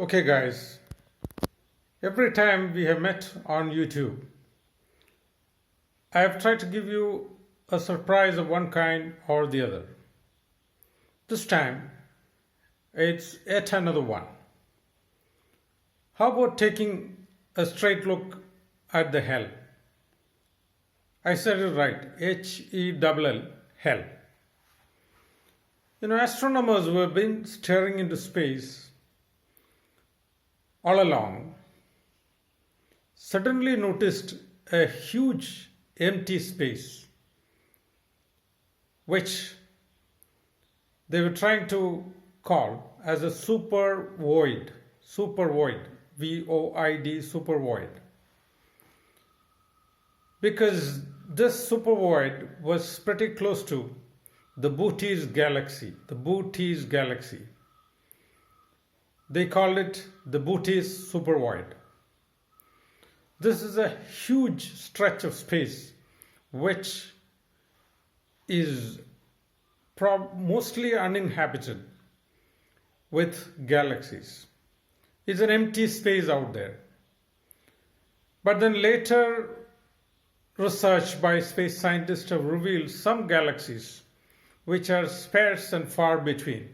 Okay, guys, every time we have met on YouTube, I have tried to give you a surprise of one kind or the other. This time, it's yet another one. How about taking a straight look at the hell? I said it right, Hell, hell. Astronomers who have been staring into space all along suddenly noticed a huge empty space which they were trying to call as a super void, VOID, super void. Because this super void was pretty close to the Bootes galaxy. They called it the Bootes super void. This is a huge stretch of space which is mostly uninhabited with galaxies. It's an empty space out there. But then later research by space scientists have revealed some galaxies which are sparse and far between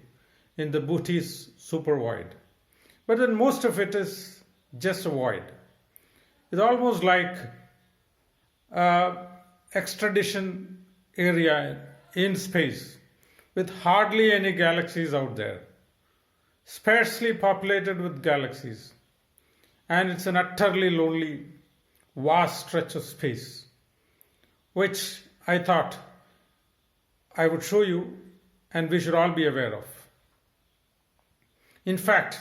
in the Bootes super void. But then most of it is just a void. It's almost like extradition area in space with hardly any galaxies out there, sparsely populated with galaxies, and it's an utterly lonely, vast stretch of space, which I thought I would show you and we should all be aware of. In fact,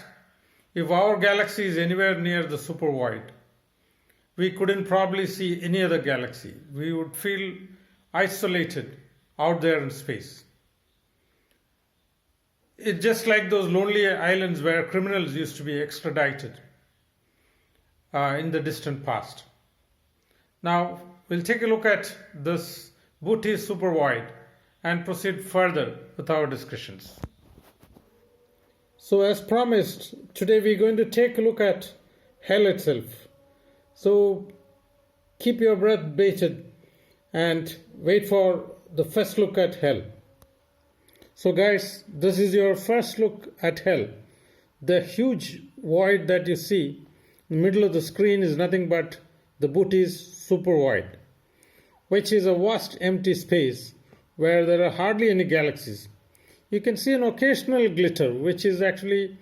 if our galaxy is anywhere near the super void, we couldn't probably see any other galaxy. We would feel isolated out there in space. It's just like those lonely islands where criminals used to be extradited in the distant past. Now, we'll take a look at this Bootes super void and proceed further with our discussions. So as promised, today we're going to take a look at hell itself. So keep your breath bated and wait for the first look at hell. So guys, this is your first look at hell. The huge void that you see in the middle of the screen is nothing but the Bootes super void, which is a vast empty space where there are hardly any galaxies. You can see an occasional glitter, which is actually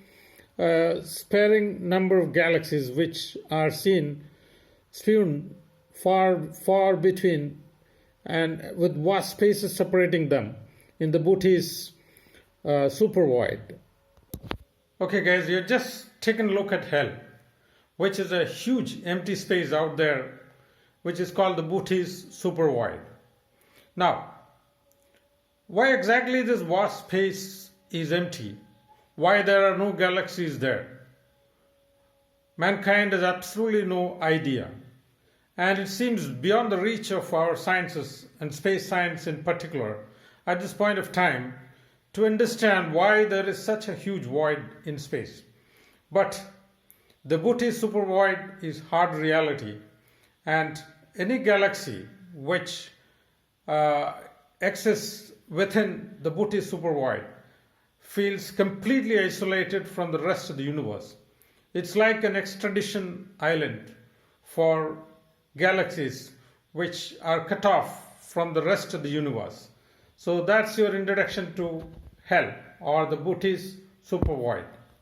a sparing number of galaxies which are strewn far between and with vast spaces separating them in the Bootes super void. Okay guys, you're just taking a look at hell, which is a huge empty space out there which is called the Bootes super void. Now, why exactly this vast space is empty? Why there are no galaxies there? Mankind has absolutely no idea. And it seems beyond the reach of our sciences, and space science in particular, at this point of time, to understand why there is such a huge void in space. But the Bootes super void is hard reality, and any galaxy which exists within the Bootes super void feels completely isolated from the rest of the universe. It's like an extradition island for galaxies which are cut off from the rest of the universe. So that's your introduction to hell or the Bootes super void.